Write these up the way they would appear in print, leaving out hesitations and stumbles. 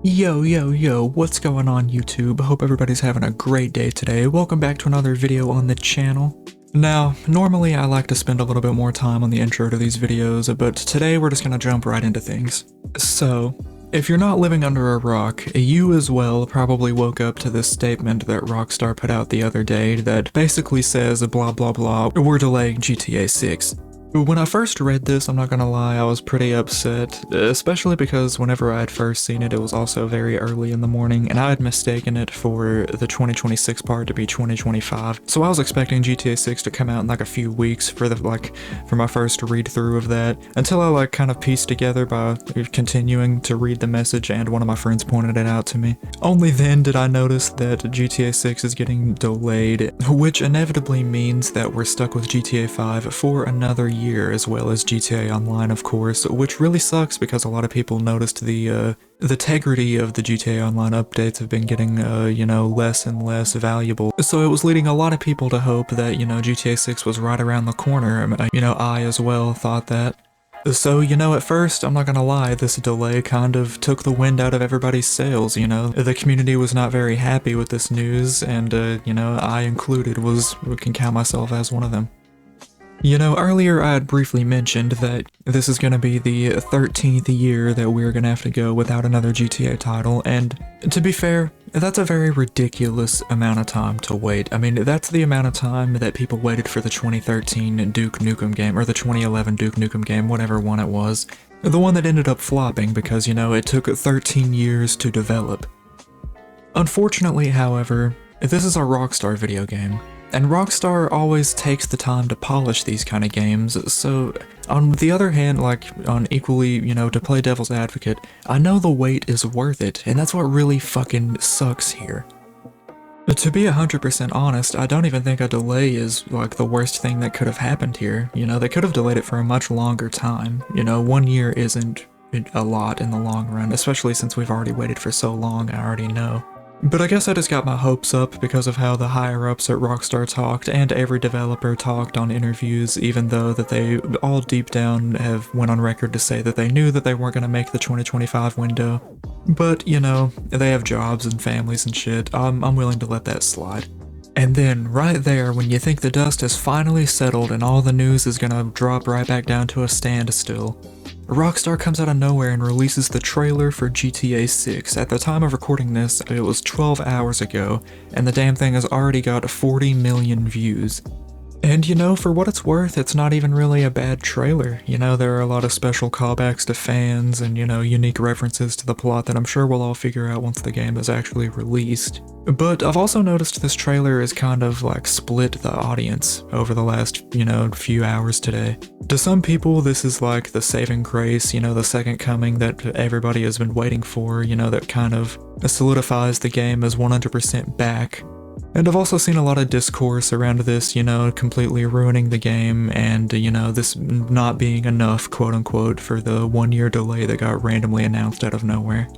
Yo, what's going on YouTube? Hope everybody's having a great day today. Welcome back to another video on the channel. Now, normally I like to spend a little bit more time on the intro to these videos, but today we're just gonna jump right into things. So, if you're not living under a rock, you as well probably woke up to this statement that Rockstar put out the other day that basically says blah blah blah, we're delaying GTA 6. When I first read this, I'm not gonna lie, I was pretty upset, especially because whenever I had first seen it, it was also very early in the morning, and I had mistaken it for the 2026 part to be 2025. So I was expecting GTA 6 to come out in like a few weeks for my first read through of that, until I kind of pieced together by continuing to read the message, and one of my friends pointed it out to me. Only then did I notice that GTA 6 is getting delayed, which inevitably means that we're stuck with GTA 5 for another year, as well as GTA Online, of course, which really sucks because a lot of people noticed the integrity of the GTA Online updates have been getting, less and less valuable. So it was leading a lot of people to hope that, GTA 6 was right around the corner. I as well thought that. So, at first, I'm not gonna lie, this delay kind of took the wind out of everybody's sails, The community was not very happy with this news, and, I included can count myself as one of them. Earlier I had briefly mentioned that this is going to be the 13th year that we're going to have to go without another GTA title, and to be fair, that's a very ridiculous amount of time to wait. I mean, that's the amount of time that people waited for the 2013 Duke Nukem game, or the 2011 Duke Nukem game, whatever one it was. The one that ended up flopping because, it took 13 years to develop. Unfortunately, however, this is a Rockstar video game. And Rockstar always takes the time to polish these kind of games, so on the other hand, on equally, to play devil's advocate, I know the wait is worth it, and that's what really fucking sucks here. To be 100% honest, I don't even think a delay is, the worst thing that could have happened here. They could have delayed it for a much longer time. 1 year isn't a lot in the long run, especially since we've already waited for so long, I already know. But I guess I just got my hopes up because of how the higher-ups at Rockstar talked, and every developer talked on interviews, even though that they all deep down have went on record to say that they knew that they weren't going to make the 2025 window. But, they have jobs and families and shit, I'm willing to let that slide. And then, right there, when you think the dust has finally settled and all the news is gonna drop right back down to a standstill, Rockstar comes out of nowhere and releases the trailer for GTA 6. At the time of recording this, it was 12 hours ago, and the damn thing has already got 40 million views. And for what it's worth, it's not even really a bad trailer. There are a lot of special callbacks to fans and, unique references to the plot that I'm sure we'll all figure out once the game is actually released. But I've also noticed this trailer is kind of split the audience over the last, few hours today. To some people, this is the saving grace, the second coming that everybody has been waiting for, that kind of solidifies the game as 100% back. And I've also seen a lot of discourse around this, completely ruining the game and, this not being enough, quote-unquote, for the 1 year delay that got randomly announced out of nowhere.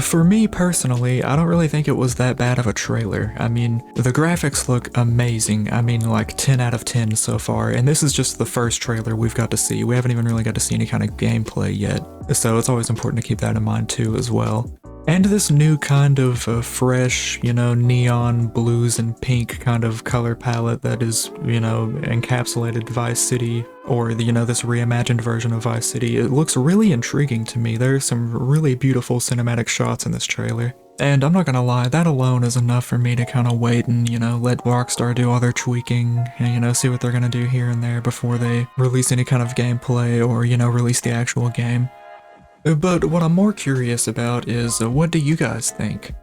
For me personally, I don't really think it was that bad of a trailer. I mean, the graphics look amazing. I mean, 10 out of 10 so far, and this is just the first trailer we've got to see. We haven't even really got to see any kind of gameplay yet, so it's always important to keep that in mind too as well. And this new kind of fresh, neon blues and pink kind of color palette that is, encapsulated Vice City, or this reimagined version of Vice City, it looks really intriguing to me. There's some really beautiful cinematic shots in this trailer. And I'm not gonna lie, that alone is enough for me to kind of wait and, let Rockstar do all their tweaking and, see what they're gonna do here and there before they release any kind of gameplay or, release the actual game. But what I'm more curious about is, what do you guys think?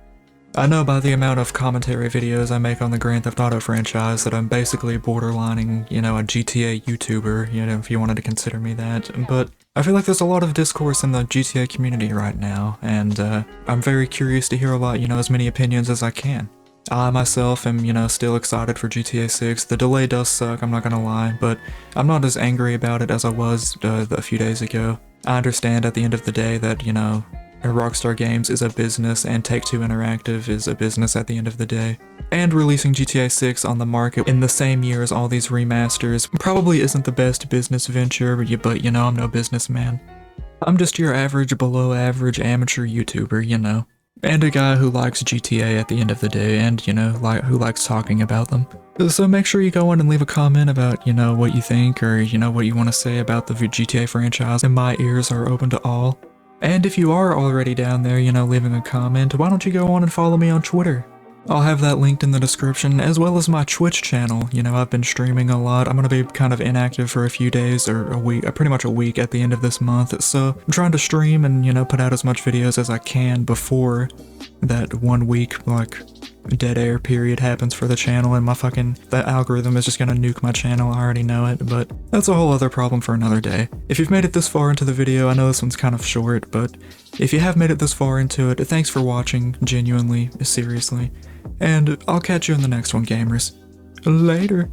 I know by the amount of commentary videos I make on the Grand Theft Auto franchise that I'm basically borderlining, a GTA YouTuber, if you wanted to consider me that, but I feel like there's a lot of discourse in the GTA community right now, and I'm very curious to hear a lot, as many opinions as I can. I myself am, still excited for GTA 6. The delay does suck, I'm not gonna lie, but I'm not as angry about it as I was a few days ago. I understand at the end of the day that, Rockstar Games is a business and Take-Two Interactive is a business at the end of the day. And releasing GTA 6 on the market in the same year as all these remasters probably isn't the best business venture, but I'm no businessman. I'm just your average, below average amateur YouTuber, you know. And a guy who likes GTA at the end of the day and, you know, who likes talking about them. So make sure you go on and leave a comment about, you know, what you think or, you know, what you want to say about the GTA franchise, and my ears are open to all. And if you are already down there, you know, leaving a comment, why don't you go on and follow me on Twitter? I'll have that linked in the description, as well as my Twitch channel. You know, I've been streaming a lot. I'm gonna be kind of inactive for a few days, or a week, pretty much a week at the end of this month, so I'm trying to stream and, you know, put out as much videos as I can before that 1 week, like, dead air period happens for the channel, and that algorithm is just gonna nuke my channel. I already know it, but that's a whole other problem for another day. If you've made it this far into the video, I know this one's kind of short, but if you have made it this far into it, thanks for watching, genuinely, seriously, and I'll catch you in the next one, gamers. Later.